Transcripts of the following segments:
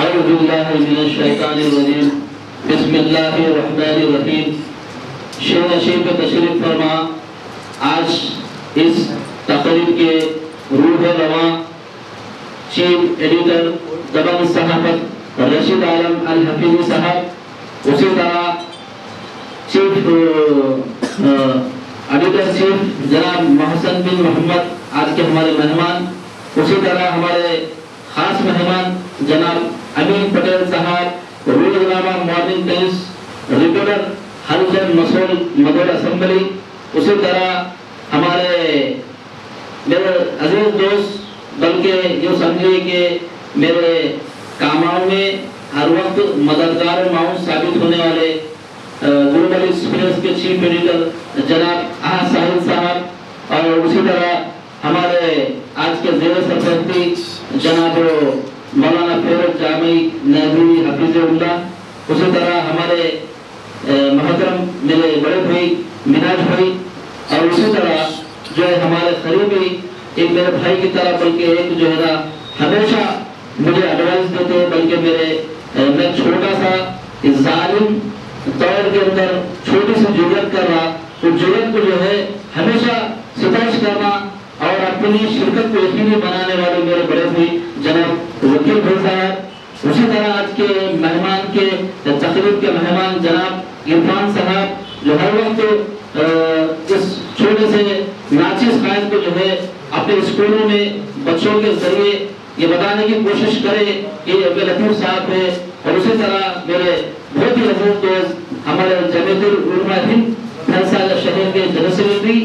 اعوذ باللہ من الشیطان الرجیم بسم اللہ الرحمن الرحیم. شیخ نشیب تشریف فرما. آج اس تقریب کے روح رواں چیف ایڈیٹر دبنگ صحافت رشید عالم الحفیظی صاحب، اسی طرح چیف ایڈیٹر چیف جناب محسن بن محمد آج کے ہمارے مہمان، اسی طرح ہمارے خاص مہمان جناب امین پٹیل صاحب، روزنامہ مارننگ ٹائمز ریپورٹر حلجن مسول مدور اسمبلی، اسی طرح ہمارے میرے عزیز دوست بلکہ یہ سمجھیے کہ میرے کاموں میں ہر وقت مددگار و معاون ثابت ہونے والے گلوبل ایکسپریس کے چیف ایڈیٹر جناب احد ساحل صاحب، اور اسی طرح ہمارے آج کے زیر سرپرستی جناب مولانا فیروز جامعی نبوی حفیظ اللہ، اسی طرح ہمارے محترم میرے بڑے بھائی مناج بھائی، اور اسی طرح جو ہے ہمارے قریبی ایک میرے بھائی کی طرح بلکہ ایک جو ہے نا ہمیشہ مجھے ایڈوائز دیتے، بلکہ میں چھوٹا سا ظالم دور کے اندر چھوٹی سی جرأت کر رہا، تو جرأت کو جو ہے ہمیشہ ستائش کرنا اور اپنی شرکت کو یقینی بنانے والے میرے بڑے بھائی جناب وکیل بھائی صاحب، اسی طرح آج کے مہمان کے تقریب کے مہمان جناب عرفان صاحب، جو ہر وقت اس چھوٹے سے ناچیز قائد کو جو ہے اپنے اسکولوں میں بچوں کے ذریعے یہ بتانے کی کوشش کرے کہ یہ عبد لطیف صاحب ہے، اور اسی طرح میرے بہت ہی عزیز دوست ہمارے جمعیت العلماء ہند فیصل شہر کے جنرل سیکرٹری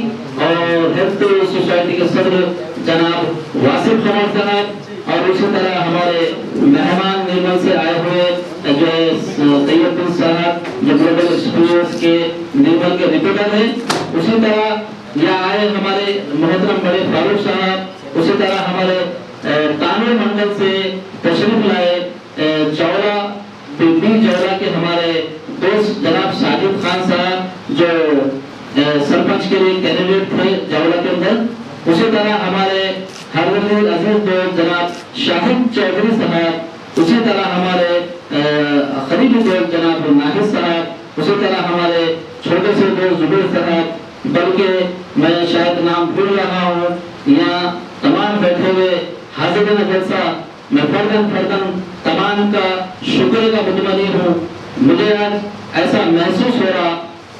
اور ہیلتھ سوسائٹی کے صدر جناب واسف خمار صاحب، اور اسی طرح ہمارے مہمان نیمل سے آئے ہوئے جو ہے طیب بن صاحب جو گلوبل ایکسپریس کے نیمل کے رپورٹر ہیں، اسی طرح یہاں آئے ہمارے محترم بڑے فاروق صاحب، اسی طرح ہمارے تانوی منڈل سے تشریف لائے جولا جولا کے ہمارے دوست جناب ساجد خان صاحب جو سرپنچ کے لیے کینڈیڈیٹ تھے جولا کے اندر، اسی طرح ہمارے ہر عزیز دوست جناب شاہد چودھری صاحب، اسی طرح ہمارے قریبی دوست جناب ناہید صاحب، اسی طرح ہمارے چھوٹے سے دوست زبیر صاحب، بلکہ میں شاید نام بھول رہا ہوں، یہاں تمام بیٹھے ہوئے حاضرین جلسہ میں فردن تمام کا شکر کا متمنی ہوں. مجھے آج ایسا محسوس ہو رہا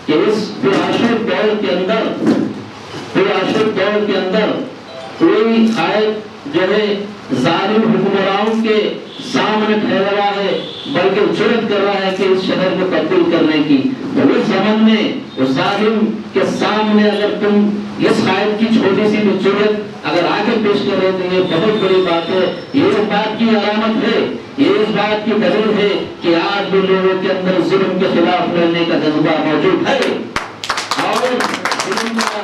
کہ اس پرآشور دور کے اندر کوئی قائد جو ہے ظالم حکمرانوں کے سامنے ٹھہرا رہا ہے، بلکہ جرأت کر رہا ہے کہ اس شہر کو تبدیل کرنے کی. اس زمن میں اس ظالم کے سامنے اگر تم اس قائد کی چھوٹی سی بھی جرأت اگر آگے پیش کر رہے تو یہ بہت بڑی بات ہے. یہ اس بات کی علامت ہے، یہ اس بات کی دلیل ہے کہ آج بھی لوگوں کے اندر ظلم کے خلاف لڑنے کا جذبہ موجود ہے، اور ظلم کا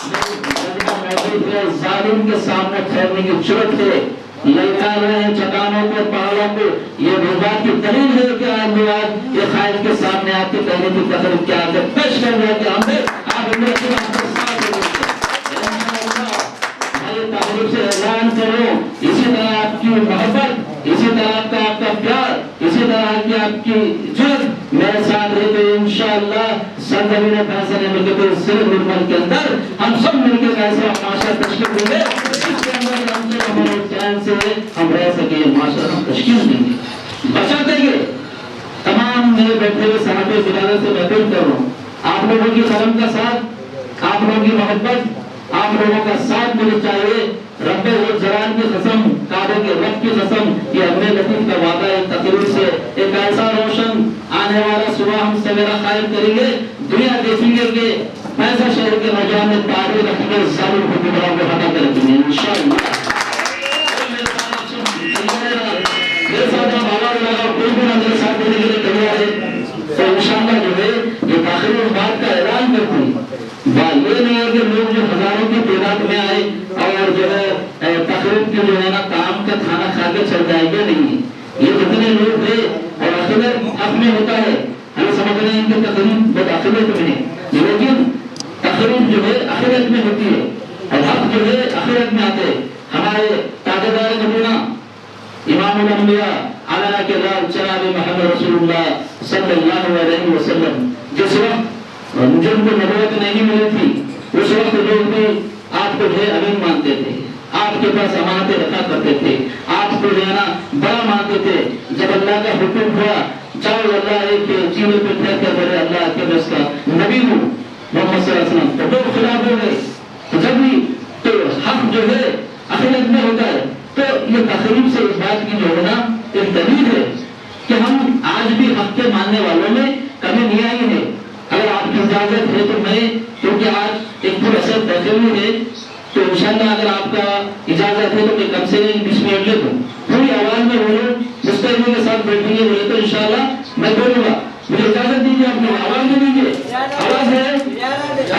جذبہ موجود ہے، ظالم کے سامنے ٹھہرنے کی جرأت ہے. للکار رہے ہیں چٹانوں کو، پہاڑوں کو. یہ اس بات کی دلیل ہے کہ آج بھی آج یہ قائد کے سامنے آپ کے کہنے کی تقریب کیا آگے پیش کر رہے کہ ہم نے آپ نے تقریب سے اعلان کرو. اسی طرح آپ کی محبت، اسی طرح آپ کا پیار، اسی طرح کی آپ کی جرأت میرے ساتھ رہے تو انشاءاللہ سرزمین فیصل ملک صرف ملک کے اندر ہم سب مل کے ایسا معاشرہ تشکیل دیں گے جس کے اندر ہم سے ہمارے چین سے ہم رہ سکیں. معاشرہ ہم تشکیل دیں گے، بچا دیں گے. تمام میرے بیٹھے ہوئے صحابہ بلادر سے میں اپیل کر رہا ہوں، آپ لوگوں کی قلم کا ساتھ، آپ لوگوں کی محبت، آپ لوگوں کا ساتھ مجھے چاہیے. رب الجلال کی قسم، کعبے کے رب کی قسم، یہ ہم نے لطیف کا وعدہ ہے تقریر سے ایک ایسا روشن آنے والا صبح ہم سویرا قائم کریں گے. دنیا دیکھیں گے کہ ایسا شہر کے نوجوان میں تعریف رکھیں گے، ظالم حکمرانوں کو ہٹا کر رکھیں گے انشاءاللہ. میرے ساتھ آپ آواز لگاؤ، کوئی بھی نظر ساتھ دینے کے لیے تیار ہے تو انشاءاللہ جو ہے یہ تاخیر اس بات کا اعلان کرتی ہے. یہ نہیں ہے کہ لوگ جو ہزاروں کی تعداد میں آئے اور جو ہے تقریب کی جو ہے نا کام کا کھانا کھا کے چل جائے گا، نہیں. یہ جتنے لوگ تھے اور عقیدت حق میں ہوتا ہے، ہم سمجھ رہے ہیں کہ تقریب بہت عقیدت میں ہے، لیکن تقریب جو ہے عقیدت میں ہوتی ہے اور حق جو ہے عقیدت میں آتے. ہمارے تاجدار مدینہ امام الانبیاء کائنہ کے راز جناب محمد رسول اللہ صلی اللہ علیہ وسلم. جس وقت جن کو نبوت نہیں ملی تھی اس وقت لوگ بھی آپ کو جو ہے امین مانتے تھے, آپ کے پاس امانتیں رکھا کرتے تھے, آپ کو جو ہے نا بڑا مانتے تھے. جب اللہ کا حکم ہوا جاؤ اللہ ایک چیزوں پہ ٹھہر کر بڑے اللہ کے بس کا نبی ہوں محمد صلی اللہ علیہ وسلم, تو لوگ خلاف ہو گئے. تو جب بھی تو حق جو ہے اخرت میں ہوتا ہے تو یہ تقریب سے اس بات کی جو ہے نا ایک دلیل ہے کہ ہم آج بھی حق کے ماننے والوں میں کمی نہیں آئی ہے. اگر آپ کی اجازت ہے تو میں, کیونکہ آج ایک پر اثر تقریب ہے تو انشاءاللہ اگر آپ کا اجازت ہے تو میں کم سے 20 منٹ لے دوں, پوری آواز میں بولوں, مستقبل کے ساتھ بیٹھیں گے بولے تو انشاءاللہ میں بولوں گا. مجھے اجازت دیجیے, آپ کو آواز میں دیجیے, آواز ہے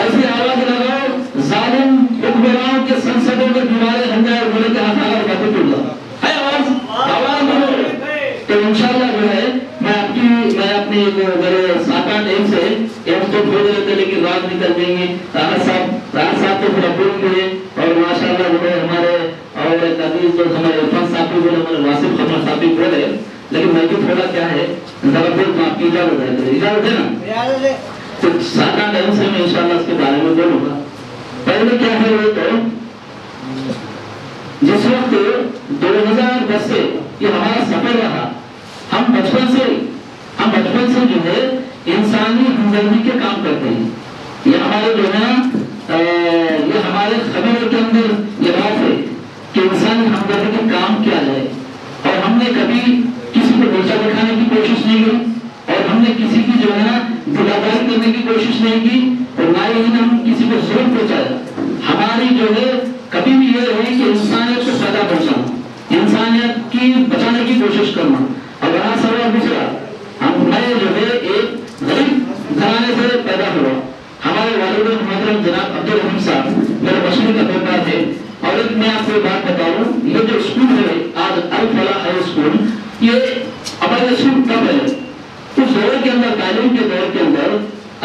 ایسی آواز لگاؤ ظالم حکمرانوں کے سنسدوں میں دیواریں ہم جائے بولے کہ ہاتھ آگا باتیں ٹوٹ جائے ہے آواز بولو. تو انشاءاللہ جو ہے میں اپنی میرے 7-8 ایم سے ایم تو بول رہے تھے لیکن رات نکل دیں گے. راحت صاحب تو پورا بول گئے اور ماشاءاللہ جو ہے ہمارے اور عزیز جو ہمارے عرفان صاحب بھی بولے, ہمارے واسف خبر صاحب بھی بولے, لیکن میں بھی تھوڑا کیا ہے ذرا بول آپ کی اجازت ہے نا, تو 7-8 ایم سے میں انشاءاللہ اس کے بارے میں بولوں گا. پہلے کیا ہے وہ تو جس وقت 2010 سے یہ ہمارا سفر رہا, ہم بچپن سے جو ہے انسانی ہمدردی کے کام کرتے ہیں. یہ ہمارے جو ہے یہ ہمارے خبر کے اندر یہ بات ہے کہ انسانی ہمدردی کا کام کیا جائے, اور ہم نے کبھی کسی کو نیچا دکھانے کی کوشش نہیں کی, اور ہم نے کسی کی جو ہے دلاداری کرنے کی کوشش نہیں کی, اور نہ ہی ہم کسی کو ظلم پہنچایا. ہماری جو ہے کبھی بھی یہ رہی کہ انسانیت کو فائدہ پہنچانا, انسانیت کی بچانے کی کوشش کرنا. اور یہاں سوال دوسرا, میں جو ہے ایک غریب گھرانے سے پیدا ہوا. ہمارے والد محترم جناب عبدالرحیم صاحب میرے مشہور کا بیٹا تھے. اور ایک میں آپ کو بات بتاؤں, یہ جو اسکول ہے آج الفلاح ہائی اسکول, یہ ہمارے اسکول کب ہے اس دور کے اندر, تعلیم کے دور کے اندر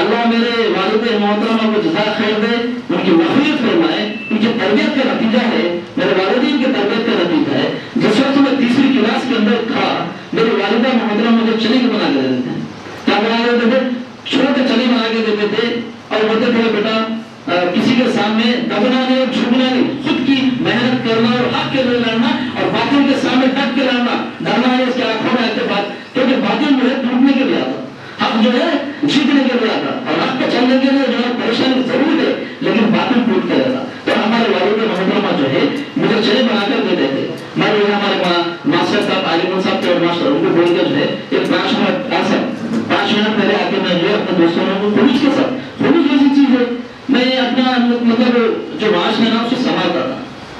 اللہ میرے والد محترمہ کو جزا خیر دے, ان کی مغفرت فرمائے. ان کی تربیت کا نتیجہ ہے, میرے والدین کی تربیت کا نتیجہ ہے. جس وقت میں تیسری کلاس کے اندر تھا میری والدہ محترمہ مجھے چنے کے بنا کے دیتے تھے. کیا بنا کے دیتے تھے؟ چھوٹے چنے بنا کے دیتے تھے اور بولتے تھے بیٹا کسی کے سامنے دبنا نہیں اور جھکنا نہیں, خود کی محنت کرنا اور حق کے لیے لڑنا, اور باطل کے سامنے ڈٹ کے لڑنا, ڈرنا ہے اس کے آنکھوں میں آتے بات, کیونکہ باطل جو ہے ٹوٹنے کے لیے آتا, حق جو ہے جیتنے کے لیے آتا, اور حق پہ چلنے کے لیے جو ہے پریشانی ضرور ہے لیکن باطل ٹوٹ کے رہتا. تو ہمارے والد محترمہ جو ہے مجھے چنے بنا کر دیتے تھے. میں جو ہے ہمارے ماسٹر صاحب عالم صاحب کے ماسٹر ان کو بول کر جو ہے ایک 5 منٹ ایسا 5 منٹ پہلے آ کے میں جو ہے اپنے دوستوں کو خروج کے ساتھ, خروج ایسی چیز ہے میں اپنا مطلب جو معاش ہے نا اسے سنبھالتا تھا.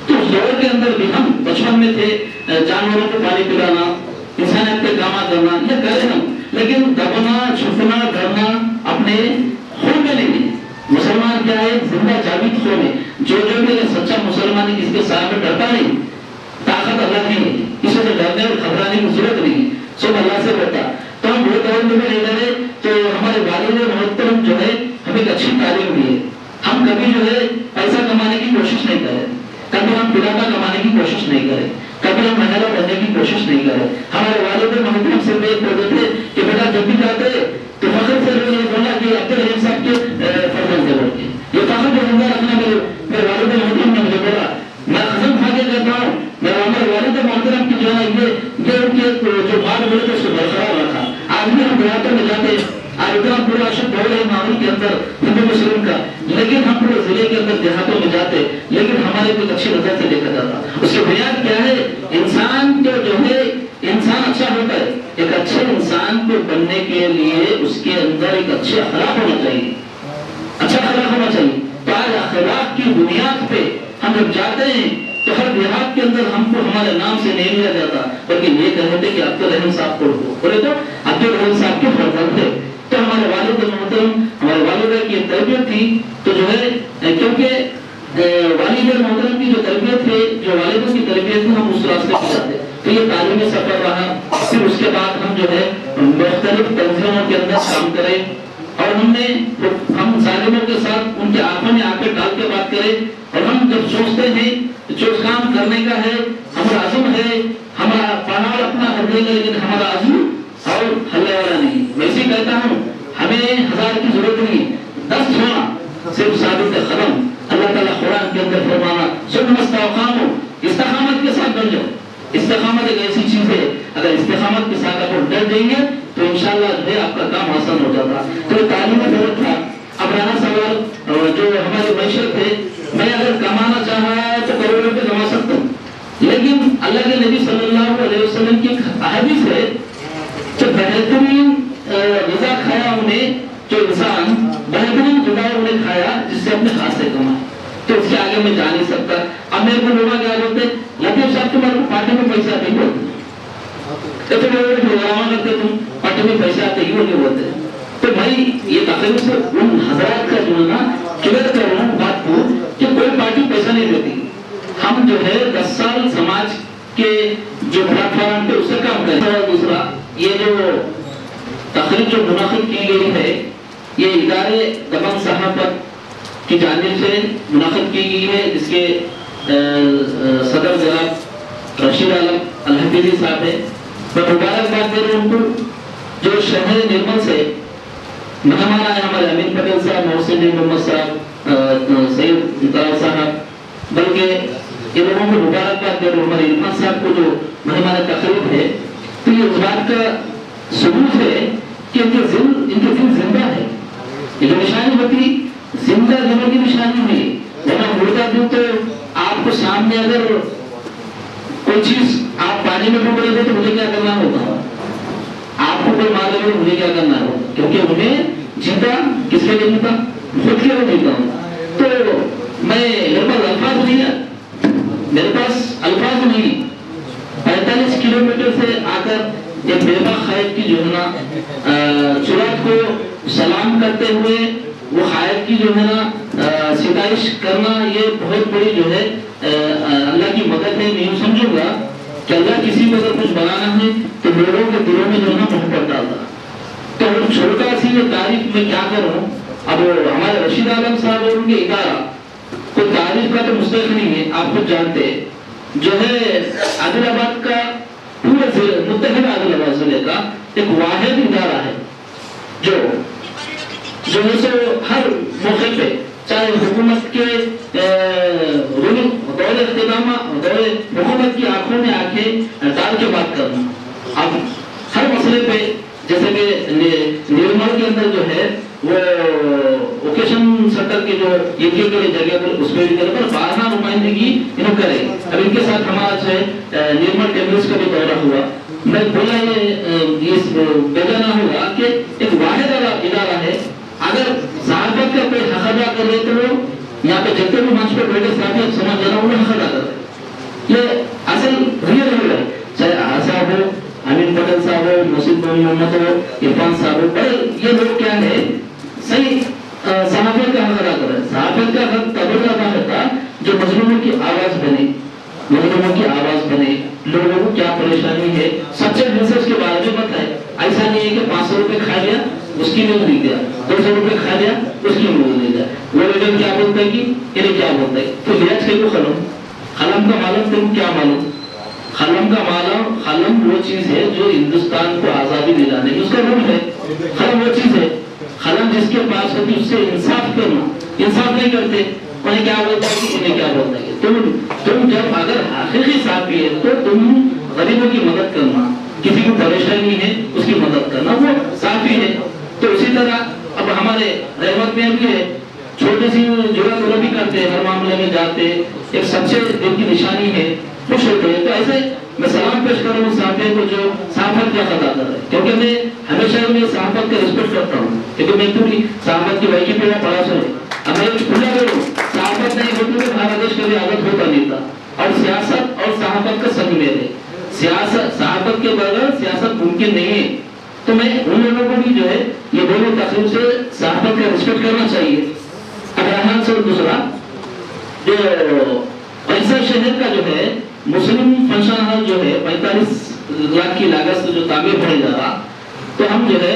تو اس دور کے اندر بھی ہم بچپن میں تھے, جانوروں کو پانی پلانا, انسانیت کے کام کرنا یہ کرے ہم, لیکن دبنا چھپنا ڈرنا اپنے خون میں نہیں. مسلمان کیا ہے, زندہ جاوید خون ہے. جو بھی سچا مسلمان ہے کسی کے سامنے میں ڈرتا نہیں, طاقت اللہ کی ہے, کسی سے ڈرنے اور گھبرانے کی ضرورت نہیں, سب اللہ سے ہوتا. تو ہم بہت عمر میں نہیں ڈرے. تو ہمارے والد محترم جو ہے ہمیں ایک اچھی تعلیم دی ہے. ہم کبھی جو ہے پیسہ کمانے کی کوشش نہیں کرے, کبھی ہم پلاٹا کمانے کی کوشش نہیں کرے, کبھی ہم محنت کرنے کی کوشش نہیں کرے. ہمارے والد محترم سے یہ کہتے تھے کہ بیٹا جب بھی جاتے تو فخر سے یہ بولا کہ عبدالرحیم صاحب کے فرزند کے بول کے یہ فخر کو زندہ رکھنا. میرے والد محترم نے مجھے بولا, میں قسم کھا کے کہتا ہوں میرے ہمارے والد محترم کی جو ہے یہ ان کے جو بات بولے تھے اس کو برقرار رکھا. آج بھی ہم دیہاتوں میں جاتے, آج اتنا پورا اشد دور ہے معمول کے اندر ہندو مسلم کا, لیکن ہم پورے ضلع کے اندر دیہاتوں میں جاتے لیکن ہمارے کو اچھی نظر سے دیکھا جاتا. اس کی بنیاد کیا ہے؟ انسان کو جو ہے انسان اچھا ہوتا ہے. ایک اچھے انسان کو بننے کے لیے اس کے اندر ایک اچھے اخلاق ہونا چاہیے, اچھا اخلاق ہونا چاہیے. تو آج اخلاق کی بنیاد پہ ہم جب جاتے ہیں تو ہر دیہات کے اندر ہم کو ہمارے نام سے نہیں لیا جاتا بلکہ یہ کہتے تھے کہ عبدالرحیم صاحب کو بولے تو عبدالرحیم صاحب کے فرزند تھے. تو ہمارے والد محترم ہمارے والدہ کی تربیت تھی تو جو ہے کیونکہ والد محترم کی جو تربیت ہے, جو والدوں کی تربیت ہے, ہم اس راستے پہ جاتے. تو یہ تعلیمی سفر رہا. پھر اس کے بعد ہم جو ہے مختلف تنظیموں کے اندر کام کرے, اور ہم ظالموں کے ساتھ ان کے آنکھوں میں آنکھیں ڈال کے بات کریں، اور ہم جب سوچتے ہیں جو کام کرنے کا ہے ہمارا عزم ہے، ہمارا پہاڑ اپنا ہر دے گا لیکن ہمارا عزم اور ہلنے والا نہیں. میں اسی کہتا ہوں ہمیں 1000 کی ضرورت نہیں، 10 ہونا صرف ثابت قدم. اللہ تعالیٰ قرآن کے اندر فرمانا ثم استقاموا، استقامت کے ساتھ ڈر جاؤ. استقامت ایک ایسی چیز ہے اگر استقامت کے ساتھ آپ ڈر جائیں گے تو انشاءاللہ جو ہے آپ کا کام آسان ہو جاتا. تو تعلیمی دولت تھا. اب رہا سوال جو ہماری معیشت ہے، میں اگر کمانا چاہا تو کروڑوں پہ کما سکتا ہوں، لیکن اللہ کے نبی صلی اللہ علیہ وسلم کی حدیث ہے کہ بہترین غذا کھایا انہیں، جو انسان بہترین غذا انہیں کھایا جس سے اپنے ہاتھ سے کمائے. تو اس کے آگے میں جا نہیں سکتا. اب میرے کو لوگ کیا بولتے ہیں لطیف صاحب تمہارے کو پارٹی میں پیسے آتے ہی بولتے تم پارٹی میں پیسے آتے ہی بولتے. تو بھائی یہ تقریب سے ان حضرات کا جو ہے نا کلیئر کر رہا ہوں بات کو کہ کوئی پارٹی پیسہ نہیں دیتی. ہم جو ہے 10 سال سماج کے جو پلیٹ فارم پہ اس سے کام کریں. اور دوسرا یہ جو تقریب جو منعقد کی گئی ہے یہ ادارے دبنگ صحافت کی جانب سے منعقد کی گئی ہے، جس کے صدر جناب رشید عالم الحفیظی صاحب ہے. میں مبارکباد دے رہا ہوں ان کو. جو شہر نرمل سے مہمان آئے ہمارے امین پٹیل صاحب، محسن محمد صاحب، سید انتراؤ صاحب، بلکہ ان لوگوں کو مبارکباد دے رہا ہوں. ہمارے عرفان صاحب کو جو مہمان تقریب ہے تو یہ اس بات کا ثبوت ہے کہ ان کے دل زندہ ہے. یہ جو نشانی ہوتی زندہ دلوں کی نشانی ہوئی، ورنہ مردہ دل تو آپ کو سامنے اگر کوئی چیز آپ پانی میں ڈوب رہے تھے تو مجھے کیا کرنا ہوگا، آپ کو کوئی معلوم ہے مجھے کیا کرنا ہوگا، کیونکہ انہیں جیتا کس کے لیے جیتا، خود کے لیے جیتا ہوں. تو میرے پاس الفاظ نہیں ہے، میرے پاس الفاظ نہیں. 45 کلومیٹر سے آ کر ایک بیوہ خائف کی جو ہے نا چراغ کو سلام کرتے ہوئے وہ خائف کی جو ہے نا ستائش کرنا، یہ بہت بڑی جو ہے اللہ کی مدد ہے. میں یوں سمجھوں گا کہ اللہ کسی کو اگر کچھ بنانا ہے تو لوگوں کے دلوں میں جو ہے نا محبت ڈالتا. تو چھوٹا سی یہ تعریف میں کیا کروں. اب ہمارے رشید عالم صاحب اور ان کے ادارہ کوئی تعریف کا تو مستحق نہیں ہے، آپ خود جانتے ہیں. جو ہے عادل آباد کا پورے متحدہ عادل آباد ضلع کا ایک واحد ادارہ ہے جو ہے سو ہر موقع پہ چاہے حکومت کے دور اختتامہ دور حکومت کی آنکھوں میں آنکھیں ڈال کے بات کرنا. اب ہر مسئلے پہ جیسے کہ نرمل کے اندر جو ہے وہ اوکیشن سینٹر کے جو یہ کے جگہ پر اس پہ بھی کرے پر بارہا نمائندگی انہوں کرے. اب ان کے ساتھ ہمارا جو ہے نرمل ٹیبلز کا بھی دورہ ہوا. میں بولا یہ بیجا نہ ہوگا کہ ایک واحد ادارہ ہے. اگر صحافت کا کوئی حق ادا کر رہے تو وہ یہاں پہ جتنے بھی منچ پہ بیٹھے صحافت سمجھ جانا انہیں حق ادا کر رہے. یہ اصل ریئل ہے، چاہے صاحب ہو، امین پٹیل صاحب ہو، محسن محمد ہو، عرفان صاحب ہو، پر یہ لوگ کیا ہے صحیح صحافت کا حق ادا کر رہے ہیں. صحافت کا حق تب ادا ہوتا جو مظلوموں کی آواز بنے، مظلوموں کی آواز بنے، لوگوں کو کیا پریشانی ہے سچے دل سے اس کے بارے میں بتائے. ایسا نہیں ہے کہ 500 روپے کھا لیا اس کی نیوز نہیں دیا، 200 روپے کھا لیا اس کی نیوز نہیں دیا. وہ لیڈر کیا بولتا ہے کہ انہیں کیا بولتا ہے. تو لیا چھ کو قلم کا معلوم تم کیا معلوم. قلم کا معلوم، قلم وہ چیز ہے جو ہندوستان کو آزادی دلانے کی اس کا رول ہے. قلم وہ چیز ہے، قلم جس کے پاس ہوتی اس سے انصاف کرنا. انصاف نہیں کرتے، انہیں کیا بولتا ہے کہ انہیں کیا بولتا ہے. تم جب اگر حقیقی صحافی ہے تو تم غریبوں کی مدد کرنا، کسی کو پریشانی ہے اس کی مدد کرنا، وہ صحافی ہے. تو اسی طرح اب ہمارے رحمت میں بھی ہے، چھوٹی سی جرات بھی کرتے ہیں، ہر معاملے میں جاتے، ایک سچے دل کی نشانی ہے، خوش ہوتے ہیں. تو ایسے میں سلام پیش کر رہا ہوں صحافیوں کو جو صحافت کا خطا کر رہے ہیں، کیونکہ میں ہمیشہ میں صحافت کا رسپیکٹ کرتا ہوں، کیونکہ میں پوری صحافت کی ویکیپیڈیا پڑھا سنے. اب میں کھلا کروں صحافت نہیں ہوتی تو بھارت دیش کبھی آزاد ہوتا نہیں تھا. اور سیاست اور صحافت کا سنگ میل ہے. صحافت کے بغیر سیاست ممکن نہیں ہے. تو میں ان لوگوں کو بھی جو ہے یہ دونوں تقریب سے صحافت کا رسپیکٹ کرنا چاہیے. اب سے دوسرا جو پیسہ شہر کا جو ہے مسلم فنکشن ہال جو ہے 45 لاکھ کی لاگت سے جو تعمیر ہونے جا رہا، تو ہم جو ہے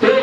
2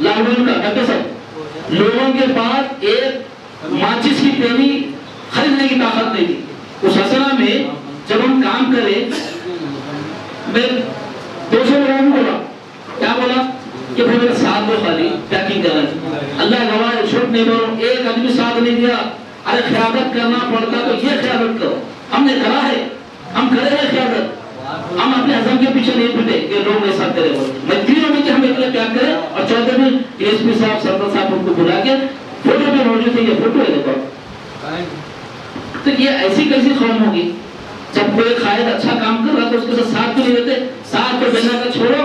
لاک ڈاؤن کا، ڈاکٹر صاحب لوگوں کے پاس ایک ماچس کی پینی خریدنے کی طاقت نہیں تھی۔ اس حسنہ میں جب ہم کام کرے، میں 200 لوگوں کو بولا، کیا بولا کہ بھائی میرا ساتھ دو، خالی پیکنگ کرنا، اللہ گواہ چھوٹ نہیں کرو، ایک آدمی ساتھ نہیں دیا۔ ارے قیادت کرنا پڑتا تو یہ قیادت کرو، ہم نے کرا ہے، ہم کرے ہیں قیادت، ہم اپنے عزم کے پیچھے نہیں پھٹے کہ لوگ میرے ساتھ کرے ہو۔ میں تینوں میں کہ ہم ایک کیا کریں، اور چوتھے میں ایس پی صاحب سردار صاحب ان کو بلا کے فوٹو پہ موجود ہے، یہ فوٹو ہے دیکھو۔ تو یہ ایسی کیسی قوم ہوگی جب کوئی قائد اچھا کام کر رہا تو اس کے ساتھ کیوں نہیں دیتے؟ ساتھ تو دینا کا چھوڑو،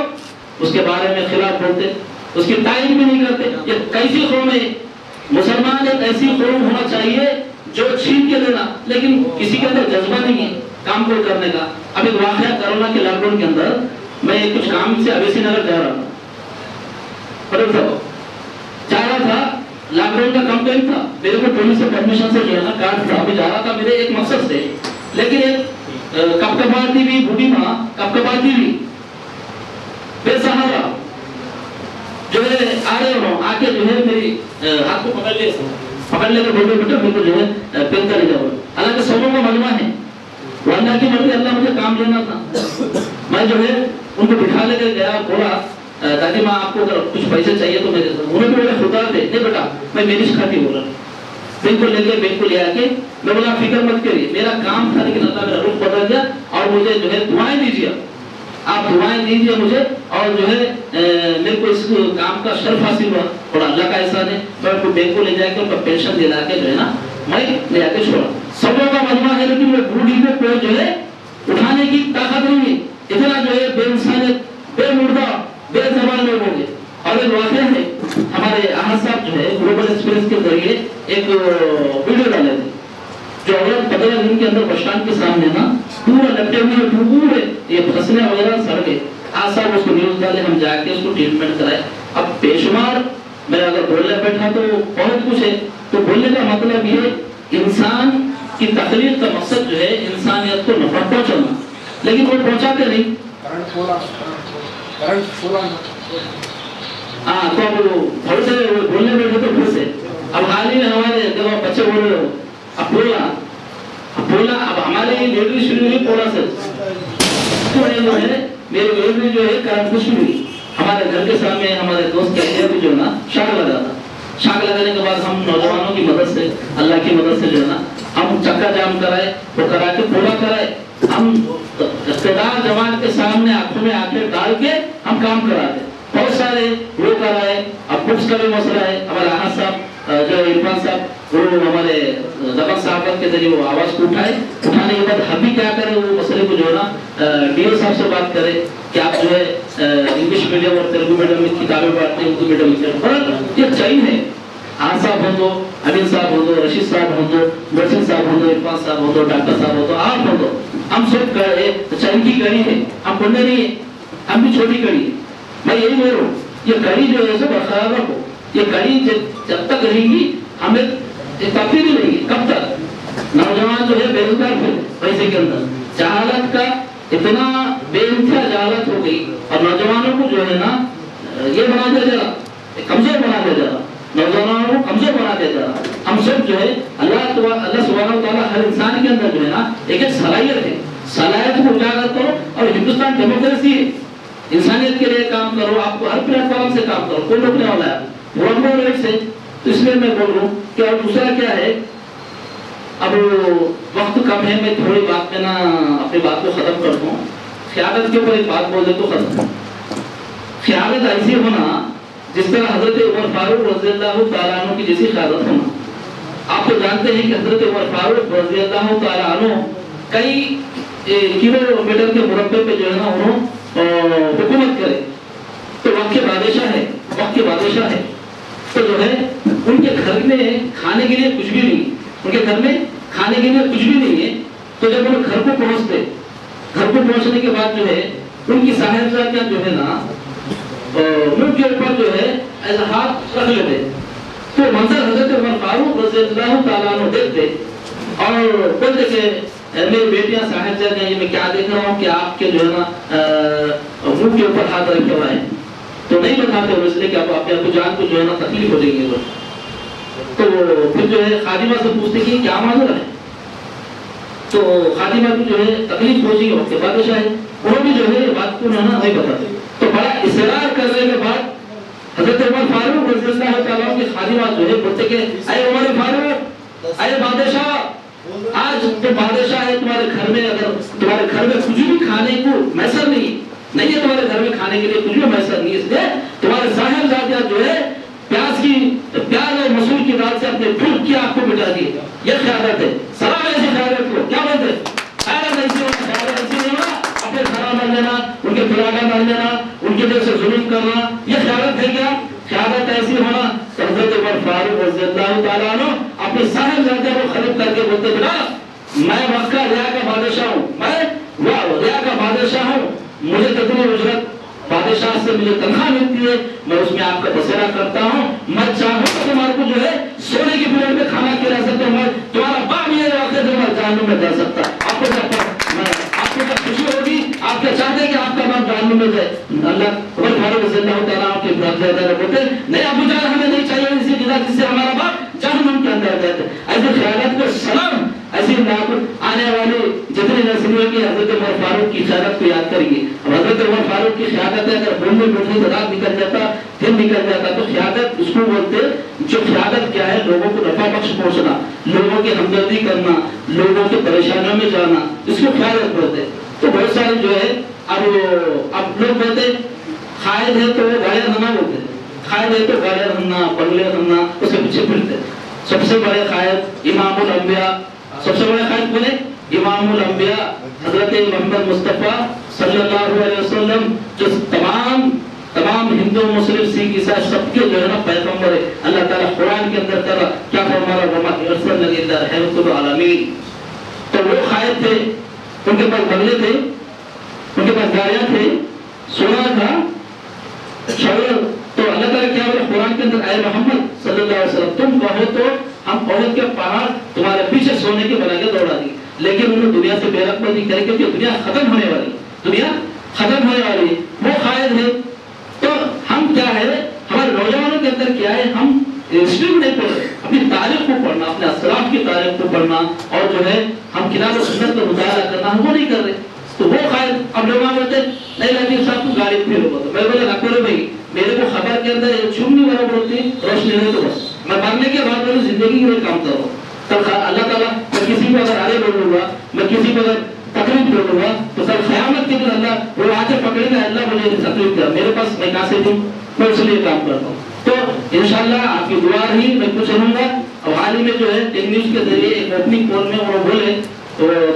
اس کے بارے میں خلاف بولتے، اس کی تعریف بھی نہیں کرتے۔ یہ کیسی قوم ہے؟ مسلمان ایک ایسی قوم ہونا چاہیے جو چھین کے دینا، لیکن کسی کے اندر جذبہ نہیں ہے کام کو کرنے کا۔ اب ایک واقعہ کرونا کے لاک ڈاؤن کے اندر میں کچھ کام سے اویسی نگر جا رہا تھا، لاک ڈاؤن کا کمپین تھا، میرے کو پولیس سے پرمیشن سے جو ہے نا کارڈ تھا، ابھی جا رہا تھا میرے ایک مقصد سے، لیکن ایک کپکپاتی بھی بوڑھی ماں، کپکپاتی بھی بے سہارا جو ہے آ رہے ہوں، آ کے جو ہے میری ہاتھ کو پکڑ لے کے بولے بیٹا میرے کو جو ہے پین کا لے جاؤ۔ حالانکہ سونوں کا مجمع ہے، وہ اللہ کی مرضی، اللہ مجھے کام لینا تھا۔ میں جو ہے ان کو بٹھا لے کے گیا، بولا دادی ماں آپ کو اگر کچھ پیسے چاہیے تو میرے سے، انہوں نے بولے خدا دے، نہیں بیٹا میں میری کھاتی بولا، بالکل لے کے بالکل لے آ کے میں بولا فکر مت کریے، میرا کام تھا لیکن اللہ میرا رخ بدل دیا، اور مجھے جو ہے دعائیں دیجیے، آپ دعائیں دیجیے مجھے، اور جو ہے میرے کو اس کام کا شرف حاصل ہوا، اور اللہ کا احسان ہے، میں ان کو بینک کو لے جا کے ان کا پینشن دلا کے جو ہے نا میں لے آ کے چھوڑا۔ سبوں کا مجمع ہے لیکن وہ بوڑھی میں کوئی جو ہے اٹھانے کی طاقت نہیں ہے، اتنا جو ہے بے انسانیت، بے مردہ، بے زبان لوگ ہوں گے۔ اور ایک واقعہ ہے، ہمارے احمد صاحب جو ہے گلوبل ایکسپریس کے ذریعے ایک ویڈیو ڈالے تھے، جو عورت 15 دن کے اندر بس اسٹینڈ کے سامنے نا پورا لپٹے ہوئے پورے یہ پھنسنے وغیرہ سڑ گئے، آج صاحب اس کو نیوز ڈالے، ہم جا کے اس کو ٹریٹمنٹ کرائے۔ اب بے شمار میں اگر بولنے بیٹھا تو بہت کچھ ہے، تو بولنے کا مطلب یہ انسان کی تخلیق کا مقصد جو ہے انسانیت کو نفع پہنچانا، لیکن وہ پہنچاتے نہیں۔ ہاں تو اب تھوڑے سے بولنے بیٹھے تو پھر سے اب حال ہی میں ہمارے جب بچے بول رہے ہو اب بولا اب ہماری لیڈری شروع ہوئی پوڑا سے جو ہے میری لیڈری جو ہے کرم خوش ہوئی، ہمارے گھر کے سامنے ہمارے دوست کے بھی جو ہے نا شاگ لگا تھا، شاگ لگانے کے بعد ہم نوجوانوں کی مدد سے، اللہ کی مدد سے جو ہے نا ہم چکا جام کرائے، وہ کرا کے پورا کرائے، ہم اقتدار جماعت کے سامنے آنکھوں میں آنکھیں ڈال کے ہم کام کراتے، بہت سارے وہ کرائے۔ اب بکس کا بھی مسئلہ ہے، ہمارے احمد صاحب جو عرفان صاحب وہ ہمارے دفعہ صحافت کے ذریعے وہ آواز کو اٹھانے کے بعد ہم بھی کیا کریں، وہ مسئلے کو جو ہے نا ڈی او صاحب سے بات کریں کہ آپ جو ہے انگلش میڈیم اور تیلگو میڈیم میں کتابیں پڑھتے ہیں، اردو میڈیم میں فرق یہ چین ہے۔ آج صاحب ہوں تو امین صاحب ہوں تو رشید صاحب ہوں تو مرسن صاحب ہوں تو عرفان صاحب ہوں تو ڈاکٹر صاحب ہوں تو آپ ہوں تو ہم سب چین کی کڑی ہے، ہم پڑھنے نہیں ہے، ہم بھی چھوٹی کڑی ہے۔ میں یہی بول رہا ہوں یہ کڑی جو ہے سب برقرار رکھو، یہ کڑی جب تک رہے گی ہمیں تبدیلی نہیں رہے گی۔ کب تک؟ نوجوان جو ہے بے روزگار پھر پیسے کے اندر جہالت کا اتنا بے انتہا جہالت ہو گئی، اور نوجوانوں کو جو ہے نا یہ بنا دیا جا رہا، کمزور بنا دیا جا رہا، نوجوانوں کو کمزور بنا دیا جا رہا۔ ہم سب جو ہے اللہ سبحانہ و تعالیٰ ہر انسان کے اندر جو ہے نا ایک صلاحیت ہے، صلاحیت کو اجاگر کرو، اور ہندوستان ڈیموکریسی ہے، انسانیت کے لیے کام کرو، آپ کو ہر پلیٹ فارم سے کام کرو، کوئی روکنے والا ہے پورا ریٹ سے۔ تو اس لیے میں بول رہا ہوں کہ اور دوسرا کیا ہے، اب وقت کم ہے، میں تھوڑی بات میں نا اپنی بات کو ختم کرتا ہوں۔ قیادت کے اوپر ایک بات بول دے تو ختم۔ قیادت ایسی ہونا جس طرح حضرت عمر فاروق رضی اللہ تعالیٰ عنہ کی جیسی قیادت ہونا۔ آپ تو جانتے ہیں کہ حضرت عمر فاروق رضی اللہ تعالیٰ عنہ کئی کلو میٹر کے مربع پہ جو ہے نا انہوں حکومت کرے، تو وقت کے بادشاہ ہے، وقت کے بادشاہ ہے، تو جو ہے ان کے گھر میں کھانے کے لیے کچھ بھی نہیں، ان کے گھر میں کھانے کے لیے کچھ بھی نہیں ہے۔ تو جب وہ گھر کو پہنچتے، گھر کو پہنچنے کے بعد جو ہے ان کی صاحبزادیاں جو ہے نا منہ کے اوپر جو ہے ایسا ہاتھ رکھ لیتے، تو منظر حضرت عمر فاروق رضی اللہ تعالیٰ عنہ دیکھتے اور بولتے کہ میری بیٹیاں صاحبزادیاں یہ میں کیا دیکھ رہا ہوں کہ آپ کے جو ہے نا منہ کے اوپر ہاتھ رکھے ہوئے ہیں۔ تو نہیں بتاتے ہو اس لیے کہ آپ اپنے ابو جان کو جو ہے نا تکلیف ہو جائے گی. تو پھر جو ہے خادمہ سے پوچھتے کہ کیا معذرت ہے. تو خادمہ کو جو ہے تکلیف پہنچی ہے وقت بادشاہ ہے, وہ بھی جو ہے بات کو نہیں بتاتے. تو بڑا اصرار کرنے کے بعد حضرت عمر فاروق رضی اللہ تعالیٰ عنہ کی خادمہ جو ہے بولتے کہ اے عمر فاروق, اے بادشاہ, آج تو بادشاہ ہے, تمہارے گھر میں اگر تمہارے گھر میں کچھ بھی کھانے کو میسر نہیں ہے, تمہارے گھر میں کھانے کے لیے کچھ بھی میسر نہیں ہے, اس لیے تمہارے صاحبزادہ جو ہے پیاز اور مسور کی دال سے اپنے بھوک کی آنکھ کو مٹا دیے. یہ خیالت ہے. سلام ایسی خیالت کو کیا بولتے ہیں؟ خیالت ایسی نہیں ہونا, اپنے کھانا مار لینا, ان کے پراگا مار لینا, ان کے جیسے ظلم کرنا, یہ خیالت ہے کیا؟ خیالت ایسی ہونا. حضرت عمر فاروق رضی اللہ تعالیٰ عنہ اپنے صاحبزادے کو خلق کر کے بولتے بنا, میں مکہ ریا کا بادشاہ ہوں, میں ریا کا بادشاہ ہوں, مجھے کتنی اجرت بادشاہ سے مجھے تنخواہ ملتی ہے, میں اس میں آپ کا بسیرا کرتا ہوں. میں چاہوں تو تمہارے کو جو ہے سونے کی پلیٹ میں کھانا کھلا سکتا ہوں, میں تمہارا باپ یہ واقع تمہارے جہنم میں جا سکتا. آپ کو کیا خوشی ہوگی, آپ کیا چاہتے ہیں کہ آپ کا باپ جہنم میں جائے؟ اللہ عمر فاروق رضی اللہ تعالیٰ عنہ کے برادر بولتے نہیں ابو جان ہمیں نہیں چاہیے اسی غذا جس سے ہمارا باپ جہنم کے اندر جاتے. ایسے خیالات کو سلام, ایسی آنے والی جتنی نسلیں کی حضرت عمر فاروق کی خیالت کو یاد کریں گے. اب حضرت عمر فاروق کی خیالت ہے, اگر بولنے بیٹھنے سے رات نکل جاتا, دن نکل جاتا, تو خیالت اس کو بولتے. جو خیالت کیا ہے, لوگوں کو نفع بخش پہنچنا, لوگوں کی ہمدردی کرنا, لوگوں کی پریشانیوں میں جانا, اس کو خیالت بولتے. تو بہت سارے جو ہے اب لوگ بولتے قائد ہے تو گاڑیاں دھنا بولتے, قائد ہے تو گاڑیاں دھنا, بنگلے دھنا, اس کے پیچھے پھرتے. سب سے بڑے قائد امام الانبیاء, سب سے بڑے قائد کون ہے؟ امام الانبیاء حضرت محمد مصطفیٰ صلی اللہ علیہ وسلم, جو تمام ہندو مسلم سکھ عیسائی سب کے جو ہے نا پیغمبر ہے. اللہ تعالیٰ قرآن کے اندر کیا فرمایا, وما ارسلنا الا رحمۃ للعالمین. تو وہ قائد تھے, ان کے پاس بنگلے تھے, ان کے پاس گاڑیاں تھے, سونا تھا, شاور. تو اللہ تعالیٰ کیا بولا قرآن کے اندر, اے محمد صلی اللہ علیہ وسلم, تم کہو تو ہم عہد کے پہاڑ تمہارے پیچھے سونے کے بنا کے دوڑا دی. لیکن انہوں نے دنیا سے بے رغبت نہیں کرے, کیونکہ دنیا ختم ہونے والی, دنیا ختم ہونے والی. وہ قائد ہے. تو ہم کیا ہے, ہمارے نوجوانوں کے اندر کیا ہے, ہم ہسٹری کو نہیں پڑھ رہے, اپنی تاریخ کو پڑھنا, اپنے اسلاف کی تاریخ کو پڑھنا, اور جو ہے ہم کتاب و سنت کا مطالعہ کرنا, ہم وہ نہیں کر رہے. تو وہ قائد اب لوگ بولتے نہیں لطیف صاحب کو گاڑی پھر ہوگا. تو میں بولا نہ کرو بھائی, میرے کو خبر کے اندر چمنی برابر ہوتی, روشنی نہیں تو بس میں مرنے کے بعد میری زندگی کے لیے کام کروں. تب اللہ تعالیٰ, میں کسی کو اگر آگے بولوں گا, میں کسی کو اگر تکلیف بولوں گا, تو سر قیامت کے دن اللہ وہ آ کے پکڑے گا, اللہ مجھے تکلیف کیا, میرے پاس میں کہاں سے دوں, میں اس لیے کام کرتا ہوں. تو انشاءاللہ آپ کی دعا ہی میں کچھ رہوں گا. اور حال ہی میں جو ہے ٹیک نیوز کے ذریعے ایک اوپننگ کال میں وہ بولے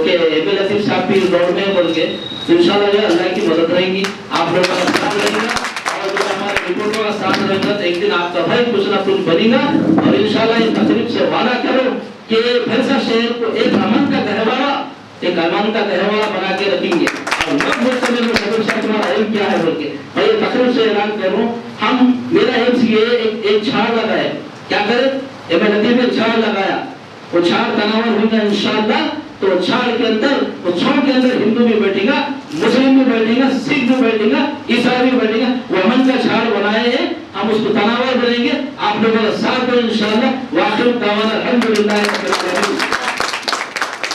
کہ ایم ایل لطیف صاحب بھی روڈ میں بول کے, تو انشاءاللہ جو اللہ کی مدد رہے گی, آپ لوگوں کا ساتھ رہے گا, اور جو ہمارے رپورٹوں کا ساتھ رہے گا, تو ایک دن آپ کا بھائی کچھ نہ کچھ بنے گا. اور انشاءاللہ اس تقریب سے وعدہ کرو کہ بھرسا شہر کو ایک امن کا گہوارہ بنا کے رکھیں گے. اور تمہارا علم کیا ہے بول کے میں یہ تقریب سے اعلان کروں, ہم میرا علم یہ ایک جھاڑ لگا ہے, کیا کرے, ایم ایل لطیف نے جھاڑ لگایا, وہ جھاڑ تناور ہوگا انشاءاللہ. تو جھاڑ کے اندر, وہ چھاؤں کے اندر ہندو بھی بیٹھے گا, مسلم بھی بیٹھے گا, سکھ بھی بیٹھے گا, عیسائی بھی بیٹھے گا. وہ امن کا جھاڑ بنائے ہیں, ہم اس کو تناور بنیں گے. آپ لوگوں کا ساتھ دو انشاءاللہ. واخر دعوانا الحمدللہ.